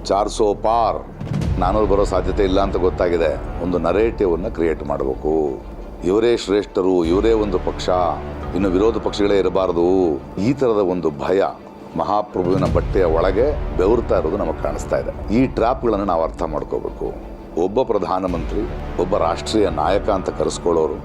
400 ಪಾರ್ 400 ಬರೋ ಸಾಧ್ಯತೆ ಇಲ್ಲ ಅಂತ ಗೊತ್ತಾಗಿದೆ. ಒಂದು ನರೇಟಿವನ್ನು ಕ್ರಿಯೇಟ್ ಮಾಡಬೇಕು. ಇವರೇ ಶ್ರೇಷ್ಠರು, ಇವರೇ ಒಂದು ಪಕ್ಷ, ಇನ್ನು ವಿರೋಧ ಪಕ್ಷಗಳೇ ಇರಬಾರದು. ಈ ಥರದ ಒಂದು ಭಯ ಮಹಾಪ್ರಭುವಿನ ಬಟ್ಟೆಯ ಒಳಗೆ ಬೆವರ್ತಾ ಇರೋದು ನಮಗೆ ಕಾಣಿಸ್ತಾ ಇದೆ. ಈ ಟ್ರ್ಯಾಪ್ಗಳನ್ನು ನಾವು ಅರ್ಥ ಮಾಡ್ಕೋಬೇಕು. ಒಬ್ಬ ಪ್ರಧಾನಮಂತ್ರಿ, ಒಬ್ಬ ರಾಷ್ಟ್ರೀಯ ನಾಯಕ ಅಂತ ಕರೆಸ್ಕೊಳ್ಳೋರು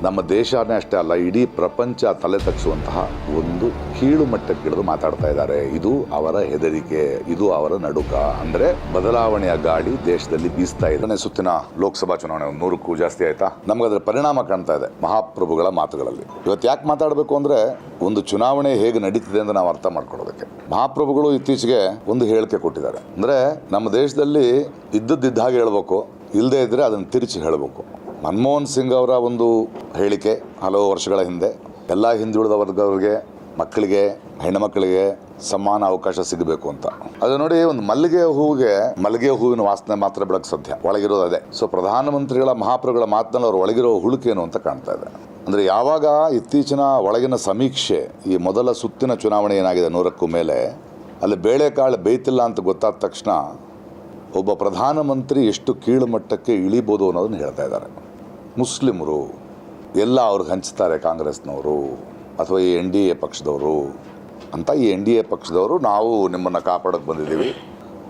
ನಮ್ಮ ದೇಶನೇ ಅಷ್ಟೇ ಅಲ್ಲ, ಇಡೀ ಪ್ರಪಂಚ ತಲೆ ತಗ್ಗಿಸುವಂತಹ ಒಂದು ಕೀಳು ಮಟ್ಟಕ್ಕಿಳಿದು ಮಾತಾಡ್ತಾ ಇದ್ದಾರೆ. ಇದು ಅವರ ಹೆದರಿಕೆ, ಇದು ಅವರ ನಡುಕ. ಅಂದ್ರೆ ಬದಲಾವಣೆಯ ಗಾಳಿ ದೇಶದಲ್ಲಿ ಬೀಸ್ತಾ ಇದೆ. ಸುತ್ತಿನ ಲೋಕಸಭಾ ಚುನಾವಣೆ 100ಕ್ಕೂ ಜಾಸ್ತಿ ಆಯ್ತಾ, ನಮ್ಗದ್ರ ಪರಿಣಾಮ ಕಾಣ್ತಾ ಇದೆ ಮಹಾಪ್ರಭುಗಳ ಮಾತುಗಳಲ್ಲಿ. ಇವತ್ತು ಯಾಕೆ ಮಾತಾಡಬೇಕು ಅಂದ್ರೆ, ಒಂದು ಚುನಾವಣೆ ಹೇಗೆ ನಡೀತಿದೆ ಅಂತ ನಾವು ಅರ್ಥ ಮಾಡ್ಕೊಳ್ಳೋದಕ್ಕೆ. ಮಹಾಪ್ರಭುಗಳು ಇತ್ತೀಚೆಗೆ ಒಂದು ಹೇಳಿಕೆ ಕೊಟ್ಟಿದ್ದಾರೆ. ಅಂದ್ರೆ ನಮ್ಮ ದೇಶದಲ್ಲಿ ಇದ್ದದ್ದಿದ್ದ ಹಾಗೆ ಹೇಳ್ಬೇಕು, ಇಲ್ಲದೆ ಇದ್ರೆ ಅದನ್ನು ತಿರುಚಿ ಹೇಳಬೇಕು. ಮನಮೋಹನ್ ಸಿಂಗ್ ಅವರ ಒಂದು ಹೇಳಿಕೆ ಹಲವು ವರ್ಷಗಳ ಹಿಂದೆ, ಎಲ್ಲ ಹಿಂದುಳಿದ ವರ್ಗದವರಿಗೆ, ಮಕ್ಕಳಿಗೆ, ಹೆಣ್ಣುಮಕ್ಕಳಿಗೆ ಸಮಾನ ಅವಕಾಶ ಸಿಗಬೇಕು ಅಂತ. ಅದು ನೋಡಿ, ಒಂದು ಮಲ್ಲಿಗೆ ಹೂವಿನ ವಾಸನೆ ಮಾತ್ರ ಬೆಳಕು ಸದ್ಯ, ಒಳಗಿರೋದು ಅದೇ. ಸೊ ಪ್ರಧಾನಮಂತ್ರಿಗಳ ಮಹಾಪ್ರಭುಗಳ ಮಾತನಲ್ಲಿ ಅವ್ರ ಒಳಗಿರೋ ಹುಳುಕೇನು ಅಂತ ಕಾಣ್ತಾ ಇದೆ. ಅಂದರೆ ಯಾವಾಗ ಇತ್ತೀಚಿನ ಒಳಗಿನ ಸಮೀಕ್ಷೆ, ಈ ಮೊದಲ ಸುತ್ತಿನ ಚುನಾವಣೆ ಏನಾಗಿದೆ 100ಕ್ಕೂ ಮೇಲೆ, ಅಲ್ಲಿ ಬೇಳೆಕಾಳು ಬೇಯ್ತಿಲ್ಲ ಅಂತ ಗೊತ್ತಾದ ತಕ್ಷಣ ಒಬ್ಬ ಪ್ರಧಾನಮಂತ್ರಿ ಎಷ್ಟು ಕೀಳು ಮಟ್ಟಕ್ಕೆ ಇಳಿಬೋದು ಅನ್ನೋದನ್ನು ಹೇಳ್ತಾ ಇದ್ದಾರೆ. ಮುಸ್ಲಿಮರು ಎಲ್ಲ ಅವ್ರಿಗೆ ಹಂಚ್ತಾರೆ, ಕಾಂಗ್ರೆಸ್ನವರು ಅಥವಾ ಈ NDA ಪಕ್ಷದವರು ಅಂತ. ಈ NDA ಪಕ್ಷದವರು ನಾವು ನಿಮ್ಮನ್ನು ಕಾಪಾಡೋಕ್ಕೆ ಬಂದಿದ್ದೀವಿ.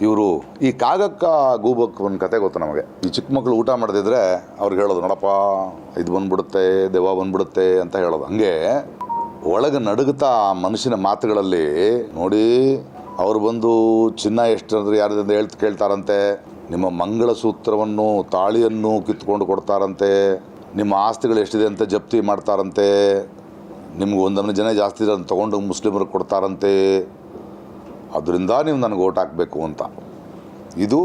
ಇವರು ಈ ಕಾಗಕ್ಕ ಗೂಬಕ್ಕೆ ಒಂದು ಕತೆ ಗೊತ್ತು ನಮಗೆ. ಈ ಚಿಕ್ಕ ಮಕ್ಕಳು ಊಟ ಮಾಡದಿದ್ರೆ ಅವ್ರಿಗೆ ಹೇಳೋದು, ನೋಡಪ್ಪ ಇದು ಬಂದ್ಬಿಡುತ್ತೆ, ದೆವ್ವ ಬಂದ್ಬಿಡುತ್ತೆ ಅಂತ ಹೇಳೋದು. ಹಂಗೆ ಒಳಗೆ ನಡುಗುತ್ತಾ ಮನುಷ್ಯನ ಮಾತುಗಳಲ್ಲಿ ನೋಡಿ, ಅವ್ರು ಬಂದು ಚಿನ್ನ ಎಷ್ಟಂದ್ರೆ ಯಾರಿಂದ ಕೇಳ್ತಾರಂತೆ, ನಿಮ್ಮ ಮಂಗಳಸೂತ್ರವನ್ನು ತಾಳಿಯನ್ನು ಕಿತ್ಕೊಂಡು ಕೊಡ್ತಾರಂತೆ, ನಿಮ್ಮ ಆಸ್ತಿಗಳು ಎಷ್ಟಿದೆ ಅಂತ ಜಪ್ತಿ ಮಾಡ್ತಾರಂತೆ, ನಿಮ್ಗೆ 1 ಜನ ಜಾಸ್ತಿ ಇರೋದು ತೊಗೊಂಡು ಮುಸ್ಲಿಮರಿಗೆ ಕೊಡ್ತಾರಂತೆ, ಅದರಿಂದ ನೀವು ನನಗೆ ಓಟ್ ಹಾಕಬೇಕು ಅಂತ. ಇದು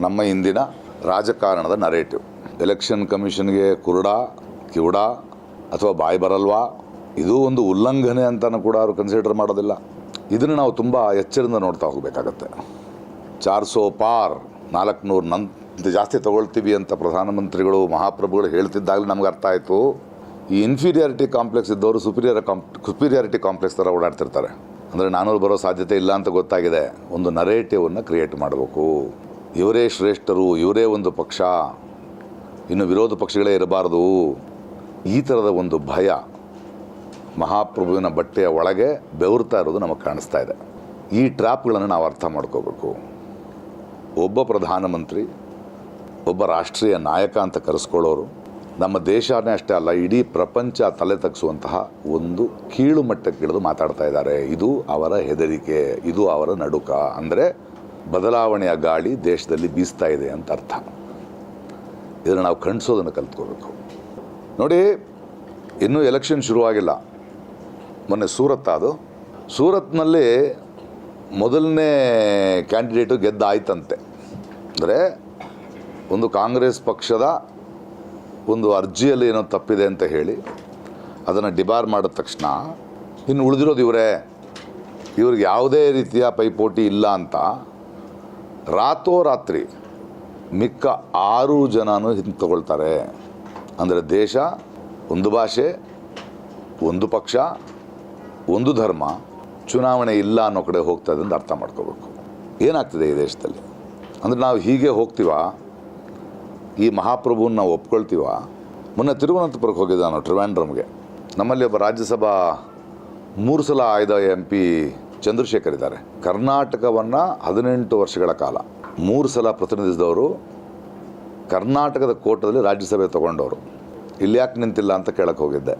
ನಮ್ಮ ಇಂದಿನ ರಾಜಕಾರಣದ ನರೇಟಿವ್. ಎಲೆಕ್ಷನ್ ಕಮಿಷನ್ಗೆ ಕುರುಡ, ಕಿವುಡ ಅಥವಾ ಬಾಯಿ ಬರಲ್ವಾ, ಇದು ಒಂದು ಉಲ್ಲಂಘನೆ ಅಂತಲೂ ಕೂಡ ಅವರು ಕನ್ಸಿಡರ್ ಮಾಡೋದಿಲ್ಲ. ಇದನ್ನು ನಾವು ತುಂಬ ಎಚ್ಚರದಿಂದ ನೋಡ್ತಾ ಹೋಗಬೇಕಾಗತ್ತೆ. 400 ಪಾರ್ 400 ಜಾಸ್ತಿ ತೊಗೊಳ್ತೀವಿ ಅಂತ ಪ್ರಧಾನಮಂತ್ರಿಗಳು ಮಹಾಪ್ರಭುಗಳು ಹೇಳ್ತಿದ್ದಾಗಲೇ ನಮ್ಗೆ ಅರ್ಥ ಆಯಿತು, ಈ ಇನ್ಫೀರಿಯಾರಿಟಿ ಕಾಂಪ್ಲೆಕ್ಸ್ ಇದ್ದವರು ಸುಪೀರಿಯಾರಿಟಿ ಕಾಂಪ್ಲೆಕ್ಸ್ ಥರ ಓಡಾಡ್ತಿರ್ತಾರೆ. ಅಂದರೆ 400 ಬರೋ ಸಾಧ್ಯತೆ ಇಲ್ಲ ಅಂತ ಗೊತ್ತಾಗಿದೆ. ಒಂದು ನರೇಟಿವನ್ನು ಕ್ರಿಯೇಟ್ ಮಾಡಬೇಕು. ಇವರೇ ಶ್ರೇಷ್ಠರು, ಇವರೇ ಒಂದು ಪಕ್ಷ, ಇನ್ನು ವಿರೋಧ ಪಕ್ಷಗಳೇ ಇರಬಾರದು. ಈ ಥರದ ಒಂದು ಭಯ ಮಹಾಪ್ರಭುವಿನ ಬಟ್ಟೆಯ ಒಳಗೆ ಬೆವರ್ತಾ ಇರೋದು ನಮಗೆ ಕಾಣಿಸ್ತಾ ಇದೆ. ಈ ಟ್ರ್ಯಾಪ್ಗಳನ್ನು ನಾವು ಅರ್ಥ ಮಾಡ್ಕೋಬೇಕು. ಒಬ್ಬ ಪ್ರಧಾನಮಂತ್ರಿ, ಒಬ್ಬ ರಾಷ್ಟ್ರೀಯ ನಾಯಕ ಅಂತ ಕರೆಸ್ಕೊಳ್ಳೋರು ನಮ್ಮ ದೇಶನೇ ಅಷ್ಟೇ ಅಲ್ಲ, ಇಡೀ ಪ್ರಪಂಚ ತಲೆ ತಗ್ಗಿಸುವಂತಹ ಒಂದು ಕೀಳು ಮಟ್ಟಕ್ಕಿಳಿದು ಮಾತಾಡ್ತಾ ಇದ್ದಾರೆ. ಇದು ಅವರ ಹೆದರಿಕೆ, ಇದು ಅವರ ನಡುಕ. ಅಂದರೆ ಬದಲಾವಣೆಯ ಗಾಳಿ ದೇಶದಲ್ಲಿ ಬೀಸ್ತಾ ಇದೆ ಅಂತ ಅರ್ಥ. ಇದನ್ನು ನಾವು ಖಂಡಿಸೋದನ್ನು ಕಲ್ತ್ಕೋಬೇಕು. ನೋಡಿ, ಇನ್ನೂ ಎಲೆಕ್ಷನ್ ಶುರುವಾಗಿಲ್ಲ. ಮೊನ್ನೆ ಅದು ಸೂರತ್ನಲ್ಲಿ ಮೊದಲನೇ ಕ್ಯಾಂಡಿಡೇಟು ಗೆದ್ದಾಯ್ತಂತೆ. ಅಂದರೆ ಒಂದು ಕಾಂಗ್ರೆಸ್ ಪಕ್ಷದ ಒಂದು ಅರ್ಜಿಯಲ್ಲಿ ಏನೋ ತಪ್ಪಿದೆ ಅಂತ ಹೇಳಿ ಅದನ್ನು ಡಿಬಾರ್ ಮಾಡಿದ ತಕ್ಷಣ ಇನ್ನು ಉಳಿದಿರೋದು ಇವ್ರಿಗೆ ಯಾವುದೇ ರೀತಿಯ ಪೈಪೋಟಿ ಇಲ್ಲ ಅಂತ ರಾತ್ರೋರಾತ್ರಿ ಮಿಕ್ಕ 6 ಜನನೂ ಹಿಂದೆ ತಗೊಳ್ತಾರೆ. ಅಂದರೆ ದೇಶ, ಒಂದು ಭಾಷೆ, ಒಂದು ಪಕ್ಷ, ಒಂದು ಧರ್ಮ, ಚುನಾವಣೆ ಇಲ್ಲ ಅನ್ನೋ ಕಡೆ ಹೋಗ್ತಾ ಇದೆ ಅಂತ ಅರ್ಥ ಮಾಡ್ಕೋಬೇಕು. ಏನಾಗ್ತಿದೆ ಈ ದೇಶದಲ್ಲಿ ಅಂದರೆ, ನಾವು ಹೀಗೆ ಹೋಗ್ತೀವಾ, ಈ ಮಹಾಪ್ರಭುವನ್ನು ನಾವು ಒಪ್ಕೊಳ್ತೀವ. ಮೊನ್ನೆ ತಿರುವನಂತಪುರಕ್ಕೆ ಹೋಗಿದ್ದೆ ನಾನು, ಟ್ರಿವಾಂಡ್ರಮ್ಗೆ. ನಮ್ಮಲ್ಲಿ ಒಬ್ಬ ರಾಜ್ಯಸಭಾ 3 ಸಲ ಆಯ್ದ MP ಚಂದ್ರಶೇಖರ್ ಇದ್ದಾರೆ. ಕರ್ನಾಟಕವನ್ನು 18 ವರ್ಷಗಳ ಕಾಲ 3 ಸಲ ಪ್ರತಿನಿಧಿಸಿದವರು, ಕರ್ನಾಟಕದ ಕೋಟದಲ್ಲಿ ರಾಜ್ಯಸಭೆ ತೊಗೊಂಡವರು. ಇಲ್ಲಿ ಯಾಕೆ ನಿಂತಿಲ್ಲ ಅಂತ ಕೇಳಕ್ಕೆ ಹೋಗಿದ್ದೆ.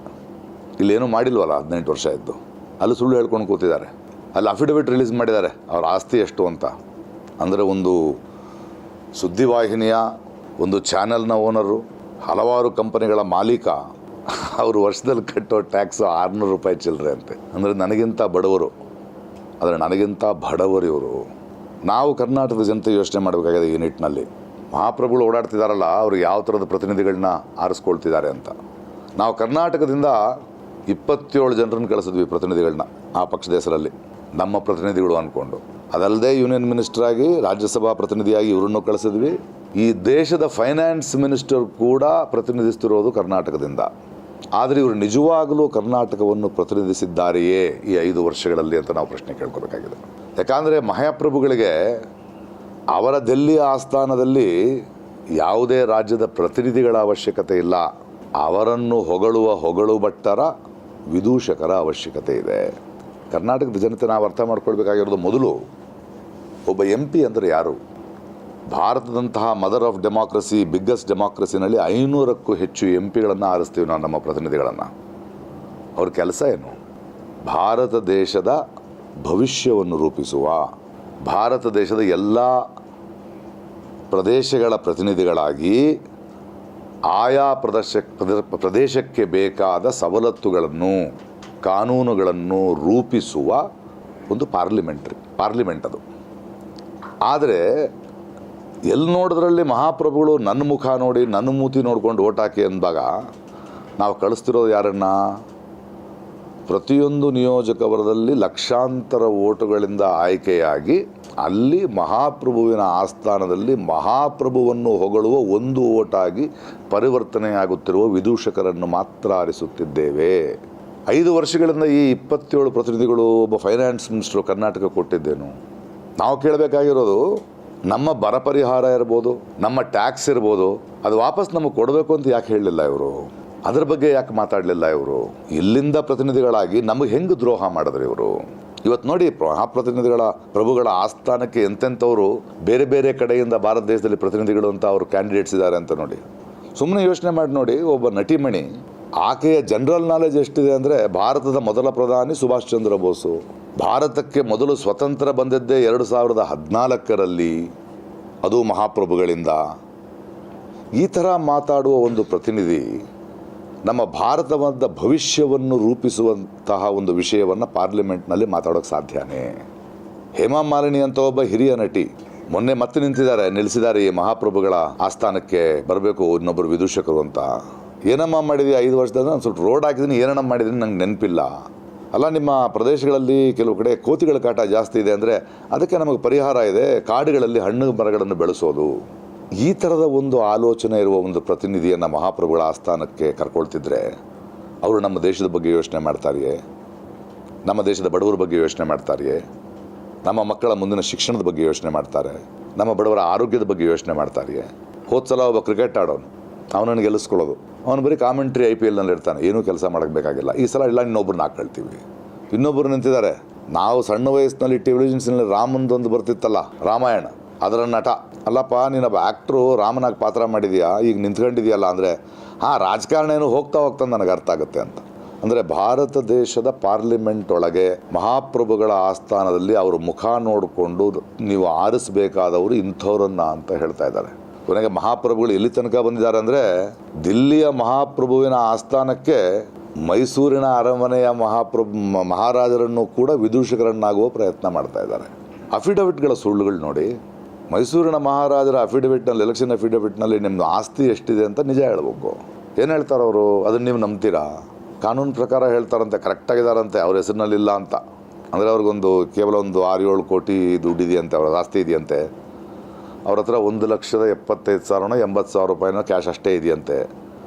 ಇಲ್ಲೇನೂ ಮಾಡಿಲ್ವಲ್ಲ 18 ವರ್ಷ ಇದ್ದು. ಅಲ್ಲಿ ಸುಳ್ಳು ಹೇಳ್ಕೊಂಡು ಕೂತಿದ್ದಾರೆ. ಅಲ್ಲಿ ಅಫಿಡವಿಟ್ ರಿಲೀಸ್ ಮಾಡಿದ್ದಾರೆ ಅವ್ರ ಆಸ್ತಿ ಎಷ್ಟು ಅಂತ. ಅಂದರೆ ಒಂದು ಸುದ್ದಿವಾಹಿನಿಯ, ಒಂದು ಚಾನೆಲ್ನ ಓನರು, ಹಲವಾರು ಕಂಪನಿಗಳ ಮಾಲೀಕ, ಅವರು ವರ್ಷದಲ್ಲಿ ಕಟ್ಟೋ ಟ್ಯಾಕ್ಸು 600 ರೂಪಾಯಿ ಚಿಲ್ಲರೆ ಅಂತೆ. ಅಂದರೆ ನನಗಿಂತ ಬಡವರು, ಆದರೆ ನನಗಿಂತ ಬಡವರು ಇವರು. ನಾವು ಕರ್ನಾಟಕದ ಜನತೆ ಯೋಚನೆ ಮಾಡಬೇಕಾಗಿದೆ ಈ ನಿಟ್ಟಿನಲ್ಲಿ. ಮಹಾಪ್ರಭುಗಳು ಓಡಾಡ್ತಿದ್ದಾರಲ್ಲ, ಅವರು ಯಾವ ಥರದ ಪ್ರತಿನಿಧಿಗಳನ್ನ ಆರಿಸ್ಕೊಳ್ತಿದ್ದಾರೆ ಅಂತ. ನಾವು ಕರ್ನಾಟಕದಿಂದ 27 ಜನರನ್ನು ಕಳಿಸಿದ್ವಿ ಪ್ರತಿನಿಧಿಗಳನ್ನ, ಆ ಪಕ್ಷದ ಹೆಸರಲ್ಲಿ ನಮ್ಮ ಪ್ರತಿನಿಧಿಗಳು ಅಂದ್ಕೊಂಡು. ಅದಲ್ಲದೆ ಯೂನಿಯನ್ ಮಿನಿಸ್ಟರ್ ಆಗಿ, ರಾಜ್ಯಸಭಾ ಪ್ರತಿನಿಧಿಯಾಗಿ ಇವರನ್ನು ಕಳಿಸಿದ್ವಿ. ಈ ದೇಶದ ಫೈನಾನ್ಸ್ ಮಿನಿಸ್ಟರ್ ಕೂಡ ಪ್ರತಿನಿಧಿಸ್ತಿರೋದು ಕರ್ನಾಟಕದಿಂದ. ಆದರೆ ಇವರು ನಿಜವಾಗಲೂ ಕರ್ನಾಟಕವನ್ನು ಪ್ರತಿನಿಧಿಸಿದ್ದಾರೆಯೇ ಈ 5 ವರ್ಷಗಳಲ್ಲಿ ಅಂತ ನಾವು ಪ್ರಶ್ನೆ ಕೇಳ್ಕೋಬೇಕಾಗಿದೆ. ಯಾಕಂದರೆ ಮಹಾಪ್ರಭುಗಳಿಗೆ ಅವರ ದೆಹಲಿಯ ಆಸ್ಥಾನದಲ್ಲಿ ಯಾವುದೇ ರಾಜ್ಯದ ಪ್ರತಿನಿಧಿಗಳ ಅವಶ್ಯಕತೆ ಇಲ್ಲ. ಅವರನ್ನು ಹೊಗಳು ಭಟ್ಟರ ವಿದೂಷಕರ ಅವಶ್ಯಕತೆ ಇದೆ. ಕರ್ನಾಟಕದ ಜನತೆ ನಾವು ಅರ್ಥ ಮಾಡ್ಕೊಳ್ಬೇಕಾಗಿರೋದು, ಮೊದಲು ಒಬ್ಬ MP ಅಂದರೆ ಯಾರು? ಭಾರತದಂತಹ ಮದರ್ ಆಫ್ ಡೆಮಾಕ್ರಸಿ, ಬಿಗ್ಗೆಸ್ಟ್ ಡೆಮಾಕ್ರಸಿನಲ್ಲಿ 500ಕ್ಕೂ ಹೆಚ್ಚು MP ಆರಿಸ್ತೀವಿ ನಾವು, ನಮ್ಮ ಪ್ರತಿನಿಧಿಗಳನ್ನು. ಅವ್ರ ಕೆಲಸ ಏನು? ಭಾರತ ದೇಶದ ಭವಿಷ್ಯವನ್ನು ರೂಪಿಸುವ, ಭಾರತ ದೇಶದ ಎಲ್ಲ ಪ್ರದೇಶಗಳ ಪ್ರತಿನಿಧಿಗಳಾಗಿ ಆಯಾ ಪ್ರದೇಶಕ್ಕೆ ಬೇಕಾದ ಸವಲತ್ತುಗಳನ್ನು, ಕಾನೂನುಗಳನ್ನು ರೂಪಿಸುವ ಒಂದು ಪಾರ್ಲಿಮೆಂಟ್ ಅದು. ಆದರೆ ಎಲ್ಲಿ ನೋಡಿದ್ರಲ್ಲಿ ಮಹಾಪ್ರಭುಗಳು ನನ್ನ ಮುಖ ನೋಡಿ, ನನ್ನ ಮೂತಿ ನೋಡ್ಕೊಂಡು ಓಟ್ ಹಾಕಿ ಅಂದಾಗ ನಾವು ಕಳಿಸ್ತಿರೋದು ಯಾರನ್ನ? ಪ್ರತಿಯೊಂದು ನಿಯೋಜಕ ವರ್ಗದಲ್ಲಿ ಲಕ್ಷಾಂತರ ಓಟುಗಳಿಂದ ಆಯ್ಕೆಯಾಗಿ ಅಲ್ಲಿ ಮಹಾಪ್ರಭುವಿನ ಆಸ್ಥಾನದಲ್ಲಿ ಮಹಾಪ್ರಭುವನ್ನು ಹೊಗಳುವ ಒಂದು ಓಟಾಗಿ ಪರಿವರ್ತನೆಯಾಗುತ್ತಿರುವ ವಿದೂಷಕರನ್ನು ಮಾತ್ರ ಆರಿಸುತ್ತಿದ್ದೇವೆ. 5 ವರ್ಷಗಳಿಂದ ಈ 27 ಪ್ರತಿನಿಧಿಗಳು ಒಬ್ಬ ಫೈನಾನ್ಸ್ ಮಿನಿಸ್ಟ್ರು ಕರ್ನಾಟಕ ಕೊಟ್ಟಿದ್ದೇನು? ನಾವು ಕೇಳಬೇಕಾಗಿರೋದು, ನಮ್ಮ ಬರ ಪರಿಹಾರ ಇರ್ಬೋದು, ನಮ್ಮ ಟ್ಯಾಕ್ಸ್ ಇರ್ಬೋದು, ಅದು ವಾಪಸ್ ನಮಗೆ ಕೊಡಬೇಕು ಅಂತ ಯಾಕೆ ಹೇಳಲಿಲ್ಲ ಇವರು? ಅದ್ರ ಬಗ್ಗೆ ಯಾಕೆ ಮಾತಾಡಲಿಲ್ಲ ಇವರು? ಇಲ್ಲಿಂದ ಪ್ರತಿನಿಧಿಗಳಾಗಿ ನಮಗೆ ಹೆಂಗೆ ದ್ರೋಹ ಮಾಡಿದ್ರು ಇವರು? ಇವತ್ತು ನೋಡಿ, ಮಹಾಪ್ರತಿನಿಧಿಗಳ ಪ್ರಭುಗಳ ಆಸ್ಥಾನಕ್ಕೆ ಎಂತೆಂಥವರು ಬೇರೆ ಬೇರೆ ಕಡೆಯಿಂದ ಭಾರತ ದೇಶದಲ್ಲಿ ಪ್ರತಿನಿಧಿಗಳು ಅಂತ ಅವರು ಕ್ಯಾಂಡಿಡೇಟ್ಸ್ ಇದ್ದಾರೆ ಅಂತ ನೋಡಿ. ಸುಮ್ಮನೆ ಯೋಚನೆ ಮಾಡಿ ನೋಡಿ, ಒಬ್ಬ ನಟಿಮಣಿ, ಆಕೆಯ ಜನರಲ್ ನಾಲೆಜ್ ಎಷ್ಟಿದೆ ಅಂದರೆ, ಭಾರತದ ಮೊದಲ ಪ್ರಧಾನಿ ಸುಭಾಷ್ ಚಂದ್ರ ಬೋಸು, ಭಾರತಕ್ಕೆ ಮೊದಲು ಸ್ವತಂತ್ರ ಬಂದಿದ್ದೇ 2014ರಲ್ಲಿ, ಅದು ಮಹಾಪ್ರಭುಗಳಿಂದ. ಈ ಥರ ಮಾತಾಡುವ ಒಂದು ಪ್ರತಿನಿಧಿ ನಮ್ಮ ಭಾರತದ ಭವಿಷ್ಯವನ್ನು ರೂಪಿಸುವಂತಹ ಒಂದು ವಿಷಯವನ್ನು ಪಾರ್ಲಿಮೆಂಟ್ನಲ್ಲಿ ಮಾತಾಡೋಕ್ಕೆ ಸಾಧ್ಯನೇ? ಹೇಮಾ ಮಾಲಿನಿ ಅಂತ ಒಬ್ಬ ಹಿರಿಯ ನಟಿ ಮೊನ್ನೆ ಮತ್ತೆ ನಿಲ್ಲಿಸಿದ್ದಾರೆ ಈ ಮಹಾಪ್ರಭುಗಳ ಆಸ್ಥಾನಕ್ಕೆ ಬರಬೇಕು ಇನ್ನೊಬ್ಬರು ವಿದೂಷಕರು ಅಂತ. ಏನಮ್ಮ ಮಾಡಿದ್ವಿ 5 ವರ್ಷದಿಂದ? ನಾನು ಸ್ವಲ್ಪ ರೋಡ್ ಹಾಕಿದ್ದೀನಿ, ಏನಮ್ಮ ಮಾಡಿದ್ದೀನಿ ನಂಗೆ ನೆನಪಿಲ್ಲ. ಅಲ್ಲ, ನಿಮ್ಮ ಪ್ರದೇಶಗಳಲ್ಲಿ ಕೆಲವು ಕಡೆ ಕೋತಿಗಳ ಕಾಟ ಜಾಸ್ತಿ ಇದೆ ಅಂದರೆ ಅದಕ್ಕೆ ನಮಗೆ ಪರಿಹಾರ ಇದೆ, ಕಾಡುಗಳಲ್ಲಿ ಹಣ್ಣು ಮರಗಳನ್ನು ಬೆಳೆಸೋದು. ಈ ಥರದ ಒಂದು ಆಲೋಚನೆ ಇರುವ ಒಂದು ಪ್ರತಿನಿಧಿಯನ್ನು ಮಹಾಪ್ರಭುಗಳ ಆಸ್ಥಾನಕ್ಕೆ ಕರ್ಕೊಳ್ತಿದ್ರೆ ಅವರು ನಮ್ಮ ದೇಶದ ಬಗ್ಗೆ ಯೋಚನೆ ಮಾಡ್ತಾರೆಯೇ? ನಮ್ಮ ದೇಶದ ಬಡವರ ಬಗ್ಗೆ ಯೋಚನೆ ಮಾಡ್ತಾರೆಯೇ? ನಮ್ಮ ಮಕ್ಕಳ ಮುಂದಿನ ಶಿಕ್ಷಣದ ಬಗ್ಗೆ ಯೋಚನೆ ಮಾಡ್ತಾರೆ? ನಮ್ಮ ಬಡವರ ಆರೋಗ್ಯದ ಬಗ್ಗೆ ಯೋಚನೆ ಮಾಡ್ತಾರೆಯೇ? ಹೋದ ಸಲ ಒಬ್ಬ ಕ್ರಿಕೆಟ್ ಆಡೋನು, ಅವನನ್ನು ಗೆಲ್ಲಿಸ್ಕೊಳ್ಳೋದು, ಅವನು ಬರೀ ಕಾಮೆಂಟ್ರಿ IPLನಲ್ಲಿ ಇರ್ತಾನೆ, ಏನೂ ಕೆಲಸ ಮಾಡೋಕ್ಕೆ ಬೇಕಾಗಿಲ್ಲ. ಈ ಸಲ ಇಲ್ಲ, ಇನ್ನೊಬ್ಬರನ್ನ ಹಾಕ್ಕೊಳ್ತೀವಿ. ಇನ್ನೊಬ್ಬರು ನಿಂತಿದ್ದಾರೆ. ನಾವು ಸಣ್ಣ ವಯಸ್ಸಿನಲ್ಲಿ ಟೆಲಿವಿಷನ್ಸ್ನಲ್ಲಿ ರಾಮಂದೊಂದು ಬರ್ತಿತ್ತಲ್ಲ, ರಾಮಾಯಣ, ಅದರ ನಟ. ಅಲ್ಲಪ್ಪ, ನೀನೊಬ್ಬ ಆ್ಯಕ್ಟ್ರು, ರಾಮನಾಗಿ ಪಾತ್ರ ಮಾಡಿದೀಯಾ, ಈಗ ನಿಂತ್ಕೊಂಡಿದೆಯಲ್ಲ ಅಂದರೆ, ರಾಜಕಾರಣ ಏನು ಹೋಗ್ತಾ ನನಗೆ ಅರ್ಥ ಆಗುತ್ತೆ ಅಂತ. ಅಂದರೆ ಭಾರತ ದೇಶದ ಪಾರ್ಲಿಮೆಂಟ್ ಒಳಗೆ ಮಹಾಪ್ರಭುಗಳ ಆಸ್ಥಾನದಲ್ಲಿ ಅವರು ಮುಖ ನೋಡಿಕೊಂಡು ನೀವು ಆರಿಸಬೇಕಾದವರು ಇಂಥವ್ರನ್ನ ಅಂತ ಹೇಳ್ತಾ ಇದ್ದಾರೆ. ಕೊನೆಗೆ ಮಹಾಪ್ರಭುಗಳು ಎಲ್ಲಿ ತನಕ ಬಂದಿದ್ದಾರೆ ಅಂದರೆ, ದಿಲ್ಲಿಯ ಮಹಾಪ್ರಭುವಿನ ಆಸ್ಥಾನಕ್ಕೆ ಮೈಸೂರಿನ ಅರಮನೆಯ ಮಹಾರಾಜರನ್ನು ಕೂಡ ವಿದೂಷಕರನ್ನಾಗುವ ಪ್ರಯತ್ನ ಮಾಡ್ತಾ ಇದ್ದಾರೆ. ಅಫಿಡವಿಟ್ಗಳ ಸುಳ್ಳುಗಳು ನೋಡಿ. ಮೈಸೂರಿನ ಮಹಾರಾಜರ ಅಫಿಡವಿಟ್ನಲ್ಲಿ, ಎಲೆಕ್ಷನ್ ಅಫಿಡವಿಟ್ನಲ್ಲಿ ನಿಮ್ಮದು ಆಸ್ತಿ ಎಷ್ಟಿದೆ ಅಂತ ನಿಜ ಹೇಳ್ಬೇಕು. ಏನು ಹೇಳ್ತಾರವರು? ಅದನ್ನು ನೀವು ನಂಬ್ತೀರಾ? ಕಾನೂನು ಪ್ರಕಾರ ಹೇಳ್ತಾರಂತೆ, ಕರೆಕ್ಟಾಗಿದ್ದಾರಂತೆ, ಅವ್ರ ಹೆಸರಿನಲ್ಲಿಲ್ಲ ಅಂತ. ಅಂದರೆ ಅವ್ರಿಗೊಂದು ಕೇವಲ ಒಂದು 6-7 ಕೋಟಿ ದುಡ್ಡಿದೆಯಂತೆ, ಅವ್ರ ಆಸ್ತಿ ಇದೆಯಂತೆ. ಅವ್ರ ಹತ್ರ 1,75,000 80,000 ರೂಪಾಯಿನ ಕ್ಯಾಶ್ ಅಷ್ಟೇ ಇದೆಯಂತೆ.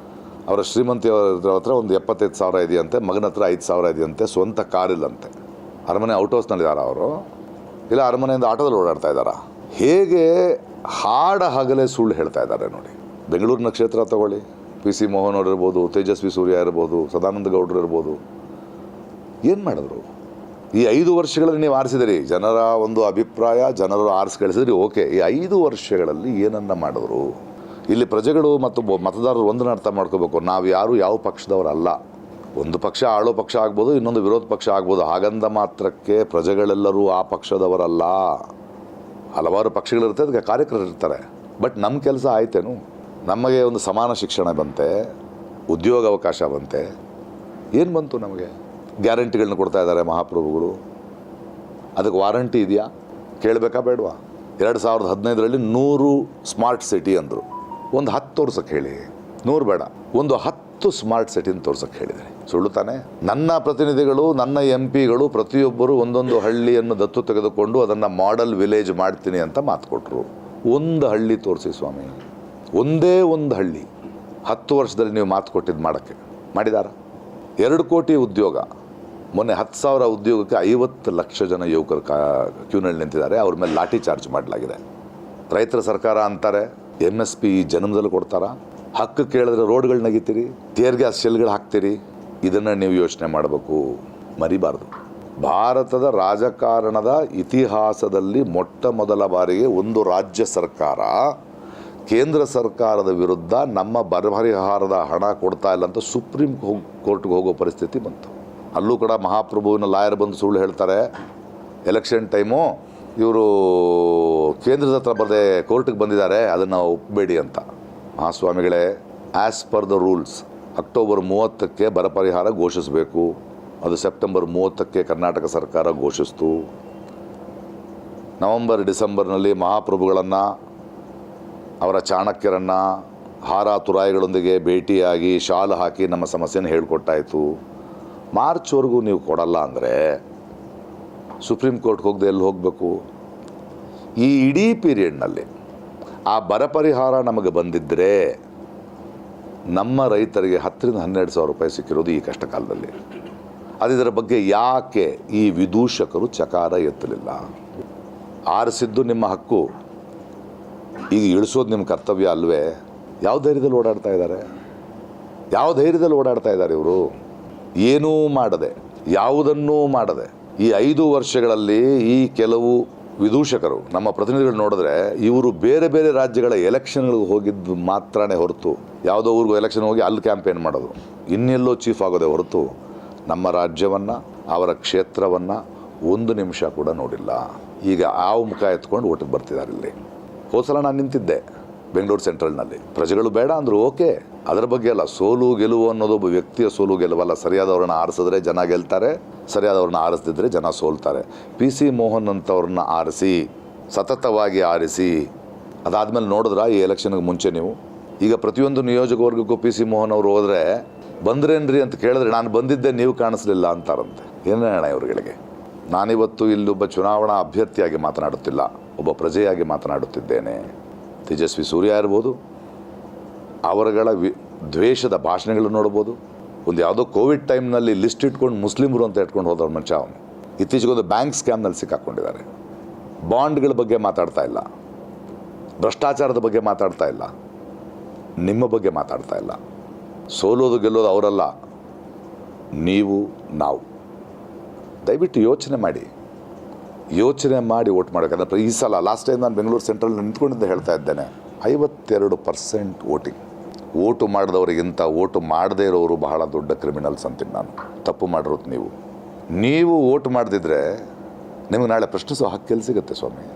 ಅವರ ಶ್ರೀಮಂತಿಯವ್ರ ಹತ್ರ ಒಂದು 75,000 ಇದೆಯಂತೆ, ಮಗನ ಹತ್ರ 5,000 ಇದೆಯಂತೆ, ಸ್ವಂತ ಕಾರಿಲ್ಲಂತೆ. ಅರಮನೆ ಔಟ್ ಹೌಸ್ನಲ್ಲಿದ್ದಾರೆ ಅವರು, ಇಲ್ಲ ಅರಮನೆಯಿಂದ ಆಟೋದಲ್ಲಿ ಓಡಾಡ್ತಾ ಇದ್ದಾರಾ? ಹೇಗೆ ಹಗಲೇ ಸುಳ್ಳು ಹೇಳ್ತಾ ಇದ್ದಾರೆ ನೋಡಿ. ಬೆಂಗಳೂರು ನಕ್ಷತ್ರ ತಗೊಳ್ಳಿ, PC ಮೋಹನ್ ಅವರು ಇರ್ಬೋದು, ತೇಜಸ್ವಿ ಸೂರ್ಯ ಇರ್ಬೋದು, ಸದಾನಂದ ಗೌಡರು ಇರ್ಬೋದು. ಏನು ಮಾಡಿದ್ರು ಈ 5 ವರ್ಷಗಳಲ್ಲಿ? ನೀವು ಆರಿಸಿದಿರಿ, ಜನರ ಒಂದು ಅಭಿಪ್ರಾಯ, ಜನರು ಆರಿಸಿ ಕಳಿಸಿದ್ರಿ, ಓಕೆ. ಈ 5 ವರ್ಷಗಳಲ್ಲಿ ಏನನ್ನ ಮಾಡಿದ್ರು? ಇಲ್ಲಿ ಪ್ರಜೆಗಳು ಮತ್ತು ಮತದಾರರು ಒಂದನ್ನು ಅರ್ಥ ಮಾಡ್ಕೋಬೇಕು, ನಾವು ಯಾರು ಯಾವ ಪಕ್ಷದವರಲ್ಲ. ಒಂದು ಪಕ್ಷ ಆಳೋ ಪಕ್ಷ ಆಗ್ಬೋದು, ಇನ್ನೊಂದು ವಿರೋಧ ಪಕ್ಷ ಆಗ್ಬೋದು. ಹಾಗಂದ ಮಾತ್ರಕ್ಕೆ ಪ್ರಜೆಗಳೆಲ್ಲರೂ ಆ ಪಕ್ಷದವರಲ್ಲ. ಹಲವಾರು ಪಕ್ಷಗಳಿರುತ್ತೆ, ಅದಕ್ಕೆ ಕಾರ್ಯಕರ್ತರು ಇರ್ತಾರೆ. ಬಟ್ ನಮ್ಮ ಕೆಲಸ ಆಯ್ತೇನು? ನಮಗೆ ಒಂದು ಸಮಾನ ಶಿಕ್ಷಣ ಬಂತೆ, ಉದ್ಯೋಗ ಅವಕಾಶ ಬಂತೆ, ಏನು ಬಂತು ನಮಗೆ? ಗ್ಯಾರಂಟಿಗಳನ್ನ ಕೊಡ್ತಾ ಇದ್ದಾರೆ ಮಹಾಪ್ರಭುಗಳು. ಅದಕ್ಕೆ ವಾರಂಟಿ ಇದೆಯಾ? ಕೇಳಬೇಕಾ ಬೇಡವಾ? 2015ರಲ್ಲಿ 100 ಸ್ಮಾರ್ಟ್ ಸಿಟಿ ಅಂದರು. ಒಂದು 10 ತೋರ್ಸಕ್ಕೆ ಹೇಳಿ, 100 ಬೇಡ, ಒಂದು 10 ಸ್ಮಾರ್ಟ್ ಸಿಟಿನ ತೋರ್ಸಕ್ಕೆ ಹೇಳಿದರೆ ಸುಳ್ಳು ತಾನೆ? ನನ್ನ ಪ್ರತಿನಿಧಿಗಳು, ನನ್ನ MP ಗಳು ಪ್ರತಿಯೊಬ್ಬರು ಒಂದೊಂದು ಹಳ್ಳಿಯನ್ನು ದತ್ತು ತೆಗೆದುಕೊಂಡು ಅದನ್ನು ಮಾಡೆಲ್ ವಿಲೇಜ್ ಮಾಡ್ತೀನಿ ಅಂತ ಮಾತು ಕೊಟ್ಟರು. ಒಂದು ಹಳ್ಳಿ ತೋರಿಸಿ ಸ್ವಾಮಿ, ಒಂದೇ ಒಂದು ಹಳ್ಳಿ 10 ವರ್ಷದಲ್ಲಿ ನೀವು ಮಾತು ಕೊಟ್ಟಿದ್ದು ಮಾಡೋಕ್ಕೆ ಮಾಡಿದಾರ? 2 ಕೋಟಿ ಉದ್ಯೋಗ, ಮೊನ್ನೆ 10,000 ಉದ್ಯೋಗಕ್ಕೆ 50 ಲಕ್ಷ ಜನ ಯುವಕರು ಕ್ಯೂನಲ್ಲಿ ನಿಂತಿದ್ದಾರೆ. ಅವ್ರ ಮೇಲೆ ಲಾಠಿ ಚಾರ್ಜ್ ಮಾಡಲಾಗಿದೆ. ರೈತರ ಸರ್ಕಾರ ಅಂತಾರೆ. MSP ಈ ಜನ್ಮದಲ್ಲಿ ಕೊಡ್ತಾರಾ? ಹಕ್ಕು ಕೇಳಿದ್ರೆ ರೋಡ್ಗಳು ನಗಿತೀರಿ, ಟೇರ್ ಗ್ಯಾಸ್ ಶೆಲ್ಗಳು ಹಾಕ್ತೀರಿ. ಇದನ್ನು ನೀವು ಯೋಚನೆ ಮಾಡಬೇಕು, ಮರಿಬಾರ್ದು. ಭಾರತದ ರಾಜಕಾರಣದ ಇತಿಹಾಸದಲ್ಲಿ ಮೊಟ್ಟ ಮೊದಲ ಬಾರಿಗೆ ಒಂದು ರಾಜ್ಯ ಸರ್ಕಾರ ಕೇಂದ್ರ ಸರ್ಕಾರದ ವಿರುದ್ಧ ನಮ್ಮ ಬರಪರಿಹಾರದ ಹಣ ಕೊಡ್ತಾ ಇಲ್ಲ ಅಂತ ಸುಪ್ರೀಂ ಕೋರ್ಟ್ಗೆ ಹೋಗೋ ಪರಿಸ್ಥಿತಿ ಬಂತು. ಅಲ್ಲೂ ಕೂಡ ಮಹಾಪ್ರಭುವಿನ ಲಾಯರ್ ಬಂದು ಸುಳ್ಳು ಹೇಳ್ತಾರೆ. ಎಲೆಕ್ಷನ್ ಟೈಮು ಇವರು ಕೇಂದ್ರದ ಹತ್ರ ಬರದೆ ಕೋರ್ಟಿಗೆ ಬಂದಿದ್ದಾರೆ, ಅದನ್ನು ಒಪ್ಪಬೇಡಿ ಅಂತ. ಮಹಾಸ್ವಾಮಿಗಳೇ, as per the rules October 30ಕ್ಕೆ ಬರ ಪರಿಹಾರ ಘೋಷಿಸಬೇಕು. ಅದು ಸೆಪ್ಟೆಂಬರ್ 30ಕ್ಕೆ ಕರ್ನಾಟಕ ಸರ್ಕಾರ ಘೋಷಿಸ್ತು. ನವಂಬರ್ ಡಿಸೆಂಬರ್ನಲ್ಲಿ ಮಹಾಪ್ರಭುಗಳನ್ನು, ಅವರ ಚಾಣಕ್ಯರನ್ನು ಹಾರ ತುರಾಯಿಗಳೊಂದಿಗೆ ಭೇಟಿಯಾಗಿ ಶಾಲು ಹಾಕಿ ನಮ್ಮ ಸಮಸ್ಯೆನ ಹೇಳ್ಕೊಟ್ಟಾಯಿತು. ಮಾರ್ಚ್ವರೆಗೂ ನೀವು ಕೊಡಲ್ಲ ಅಂದರೆ ಸುಪ್ರೀಂ ಕೋರ್ಟ್ಗೆ ಹೋಗದೆ ಎಲ್ಲಿ ಹೋಗಬೇಕು? ಈ ಇಡೀ ಪೀರಿಯಡ್ನಲ್ಲಿ ಆ ಬರ ಪರಿಹಾರ ನಮಗೆ ಬಂದಿದ್ದರೆ ನಮ್ಮ ರೈತರಿಗೆ 10ರಿಂದ 12 ಸಾವಿರ ರೂಪಾಯಿ ಸಿಕ್ಕಿರೋದು ಈ ಕಷ್ಟ ಕಾಲದಲ್ಲಿ. ಅದರ ಬಗ್ಗೆ ಯಾಕೆ ಈ ವಿದೂಷಕರು ಚಕಾರ ಎತ್ತಲಿಲ್ಲ? ಆರಿಸಿದ್ದು ನಿಮ್ಮ ಹಕ್ಕು, ಈಗ ಇಳಿಸೋದು ನಿಮ್ಮ ಕರ್ತವ್ಯ ಅಲ್ವೇ? ಯಾವ ಧೈರ್ಯದಲ್ಲಿ ಓಡಾಡ್ತಾ ಇದ್ದಾರೆ? ಯಾವ ಧೈರ್ಯದಲ್ಲಿ ಓಡಾಡ್ತಾ ಇದ್ದಾರೆ ಇವರು? ಏನೂ ಮಾಡದೆ, ಯಾವುದನ್ನೂ ಮಾಡದೆ ಈ 5 ವರ್ಷಗಳಲ್ಲಿ ಈ ಕೆಲವು ವಿದೂಷಕರು, ನಮ್ಮ ಪ್ರತಿನಿಧಿಗಳು ನೋಡಿದ್ರೆ ಇವರು ಬೇರೆ ಬೇರೆ ರಾಜ್ಯಗಳ ಎಲೆಕ್ಷನ್ಗಳಿಗೆ ಹೋಗಿದ್ದು ಮಾತ್ರನೇ ಹೊರತು, ಯಾವುದೋ ಊರಿಗೂ ಎಲೆಕ್ಷನ್ ಹೋಗಿ ಅಲ್ಲಿ ಕ್ಯಾಂಪೇನ್ ಮಾಡೋದು, ಇನ್ನೆಲ್ಲೋ ಚೀಫ್ ಆಗೋದೇ ಹೊರತು ನಮ್ಮ ರಾಜ್ಯವನ್ನು, ಅವರ ಕ್ಷೇತ್ರವನ್ನು 1 ನಿಮಿಷ ಕೂಡ ನೋಡಿಲ್ಲ. ಈಗ ಆ ಮುಖ ಎತ್ಕೊಂಡು ಓಟಿಗೆ ಬರ್ತಿದ್ದಾರೆ. ಇಲ್ಲಿ ಹೋದ ಸಲ ನಾನು ನಿಂತಿದ್ದೆ ಬೆಂಗಳೂರು ಸೆಂಟ್ರಲ್ನಲ್ಲಿ. ಪ್ರಜೆಗಳು ಬೇಡ ಅಂದರು, ಓಕೆ, ಅದರ ಬಗ್ಗೆ ಅಲ್ಲ. ಸೋಲು ಗೆಲುವು ಅನ್ನೋದು ಒಬ್ಬ ವ್ಯಕ್ತಿಯ ಸೋಲು ಗೆಲುವಲ್ಲ. ಸರಿಯಾದವ್ರನ್ನ ಆರಿಸಿದ್ರೆ ಜನ ಗೆಲ್ತಾರೆ, ಸರಿಯಾದವ್ರನ್ನ ಆರಿಸ್ದಿದ್ರೆ ಜನ ಸೋಲ್ತಾರೆ. PC ಮೋಹನ್ ಅಂತವ್ರನ್ನ ಆರಿಸಿ, ಸತತವಾಗಿ ಆರಿಸಿ, ಅದಾದಮೇಲೆ ನೋಡಿದ್ರ ಈ ಎಲೆಕ್ಷನ್ಗೆ ಮುಂಚೆ ನೀವು ಈಗ ಪ್ರತಿಯೊಂದು ನಿಯೋಜಕವರ್ಗಕ್ಕೂ PC ಮೋಹನ್ ಅವರು ಹೋದರೆ ಬಂದ್ರೇನ್ರಿ ಅಂತ ಕೇಳಿದ್ರೆ ನಾನು ಬಂದಿದ್ದೆ, ನೀವು ಕಾಣಿಸ್ಲಿಲ್ಲ ಅಂತಾರಂತೆ. ಏನು ಹೇಳೋಣ ಇವ್ರುಗಳಿಗೆ? ನಾನಿವತ್ತು ಇಲ್ಲೊಬ್ಬ ಚುನಾವಣಾ ಅಭ್ಯರ್ಥಿಯಾಗಿ ಮಾತನಾಡುತ್ತಿಲ್ಲ, ಒಬ್ಬ ಪ್ರಜೆಯಾಗಿ ಮಾತನಾಡುತ್ತಿದ್ದೇನೆ. ತೇಜಸ್ವಿ ಸೂರ್ಯ ಇರ್ಬೋದು, ಅವರುಗಳ ದ್ವೇಷದ ಭಾಷಣಗಳು ನೋಡ್ಬೋದು. ಒಂದು ಯಾವುದೋ ಕೋವಿಡ್ ಟೈಮ್ನಲ್ಲಿ ಲಿಸ್ಟ್ ಇಟ್ಕೊಂಡು ಮುಸ್ಲಿಮರು ಅಂತ ಇಟ್ಕೊಂಡು ಹೋದವ್ರ ಮನುಷ್ಯ ಅವನು. ಇತ್ತೀಚೆಗೊಂದು ಬ್ಯಾಂಕ್ ಸ್ಕ್ಯಾಮ್ನಲ್ಲಿ ಸಿಕ್ಕಾಕೊಂಡಿದ್ದಾರೆ. ಬಾಂಡ್ಗಳ ಬಗ್ಗೆ ಮಾತಾಡ್ತಾ ಇಲ್ಲ, ಭ್ರಷ್ಟಾಚಾರದ ಬಗ್ಗೆ ಮಾತಾಡ್ತಾ ಇಲ್ಲ, ನಿಮ್ಮ ಬಗ್ಗೆ ಮಾತಾಡ್ತಾ ಇಲ್ಲ. ಸೋಲೋದು ಗೆಲ್ಲೋದು ಅವರಲ್ಲ, ನೀವು ನಾವು. ದಯವಿಟ್ಟು ಯೋಚನೆ ಮಾಡಿ ಓಟ್ ಮಾಡಬೇಕಂದ್ರೆ ಈ ಸಲ ಲಾಸ್ಟ್ ಟೈಮ್ ನಾನು ಬೆಂಗಳೂರು ಸೆಂಟ್ರಲ್ ನಿಂತ್ಕೊಂಡಿದ್ದ ಹೇಳ್ತಾ ಇದ್ದೇನೆ, 52% ವೋಟಿಂಗ್. ಓಟು ಮಾಡಿದವರಿಗಿಂತ ಓಟು ಮಾಡದೇ ಇರೋರು ಬಹಳ ದೊಡ್ಡ ಕ್ರಿಮಿನಲ್ಸ್ ಅಂತೀನಿ ನಾನು. ತಪ್ಪು ಮಾಡಿರೋದು ನೀವು ಓಟ್ ಮಾಡದಿದ್ರೆ ನಿಮಗೆ ನಾಳೆ ಪ್ರಶ್ನಿಸೋ ಹಕ್ಕೆಲ್ಲಿ ಸಿಗುತ್ತೆ ಸ್ವಾಮಿ?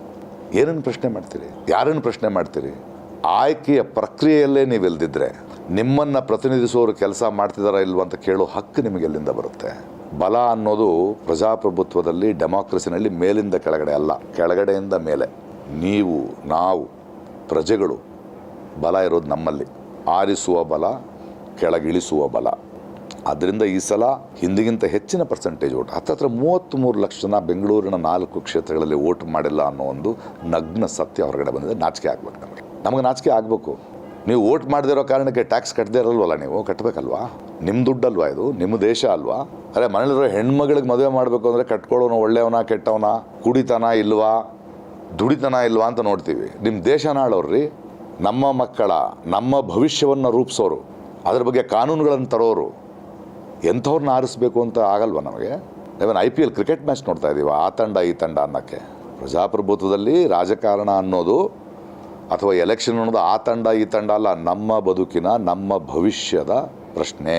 ಏನನ್ನು ಪ್ರಶ್ನೆ ಮಾಡ್ತೀರಿ? ಯಾರನ್ನು ಪ್ರಶ್ನೆ ಮಾಡ್ತೀರಿ? ಆಯ್ಕೆಯ ಪ್ರಕ್ರಿಯೆಯಲ್ಲೇ ನೀವು ಇಲ್ದಿದ್ರೆ ನಿಮ್ಮನ್ನು ಪ್ರತಿನಿಧಿಸೋರು ಕೆಲಸ ಮಾಡ್ತಿದ್ದಾರಾ ಇಲ್ವ ಅಂತ ಕೇಳೋ ಹಕ್ಕು ನಿಮಗೆ ಎಲ್ಲಿಂದ ಬರುತ್ತೆ? ಬಲ ಅನ್ನೋದು ಪ್ರಜಾಪ್ರಭುತ್ವದಲ್ಲಿ, ಡೆಮಾಕ್ರಸಿನಲ್ಲಿ ಮೇಲಿಂದ ಕೆಳಗಡೆ ಅಲ್ಲ, ಕೆಳಗಡೆಯಿಂದ ಮೇಲೆ. ನೀವು, ನಾವು, ಪ್ರಜೆಗಳು, ಬಲ ಇರೋದು ನಮ್ಮಲ್ಲಿ. ಆರಿಸುವ ಬಲ, ಕೆಳಗಿಳಿಸುವ ಬಲ. ಆದ್ದರಿಂದ ಈ ಸಲ ಹಿಂದಿಗಿಂತ ಹೆಚ್ಚಿನ ಪರ್ಸೆಂಟೇಜ್ ಓಟ್, ಹತ್ತತ್ರ 33 ಲಕ್ಷ ಜನ ಬೆಂಗಳೂರಿನ 4 ಕ್ಷೇತ್ರಗಳಲ್ಲಿ ಓಟ್ ಮಾಡಿಲ್ಲ ಅನ್ನೋ ಒಂದು ನಗ್ನ ಸತ್ಯ ಹೊರಗಡೆ ಬಂದಿದೆ. ನಾಚಿಕೆ ಆಗ್ಬೇಕು ನಮಗೆ ನಾಚಿಕೆ ಆಗಬೇಕು. ನೀವು ಓಟ್ ಮಾಡದಿರೋ ಕಾರಣಕ್ಕೆ ಟ್ಯಾಕ್ಸ್ ಕಟ್ಟದೇ ಇರಲ್ವಲ್ಲ? ನೀವು ಕಟ್ಟಬೇಕಲ್ವಾ? ನಿಮ್ಮ ದುಡ್ಡಲ್ವಾ ಇದು? ನಿಮ್ಮ ದೇಶ ಅಲ್ವಾ? ಅರೆ, ಮನೇಲಿರೋ ಹೆಣ್ಮಗಳಿಗೆ ಮದುವೆ ಮಾಡಬೇಕು ಅಂದರೆ ಕಟ್ಕೊಳ್ಳೋನು ಒಳ್ಳೆಯವನ ಕೆಟ್ಟವನ, ಕುಡಿತನ ಇಲ್ವಾ, ದುಡಿತನ ಇಲ್ವಾ ಅಂತ ನೋಡ್ತೀವಿ. ನಿಮ್ಮ ದೇಶನ ಆಳೋರ್ರಿ, ನಮ್ಮ ಮಕ್ಕಳ, ನಮ್ಮ ಭವಿಷ್ಯವನ್ನು ರೂಪಿಸೋರು, ಅದ್ರ ಬಗ್ಗೆ ಕಾನೂನುಗಳನ್ನು ತರೋರು. ಎಂಥವ್ರನ್ನ ಆರಿಸ್ಬೇಕು ಅಂತ ಆಗಲ್ವ ನಮಗೆ? ಇವನ್ IPL ಕ್ರಿಕೆಟ್ ಮ್ಯಾಚ್ ನೋಡ್ತಾ ಇದ್ದೀವ, ಆ ತಂಡ ಈ ತಂಡ ಅನ್ನೋಕ್ಕೆ. ಪ್ರಜಾಪ್ರಭುತ್ವದಲ್ಲಿ ರಾಜಕಾರಣ ಅನ್ನೋದು ಅಥವಾ ಎಲೆಕ್ಷನ್ ಅನ್ನೋದು ಆ ತಂಡ ಈ ತಂಡ ಅಲ್ಲ, ನಮ್ಮ ಬದುಕಿನ, ನಮ್ಮ ಭವಿಷ್ಯದ ಪ್ರಶ್ನೆ.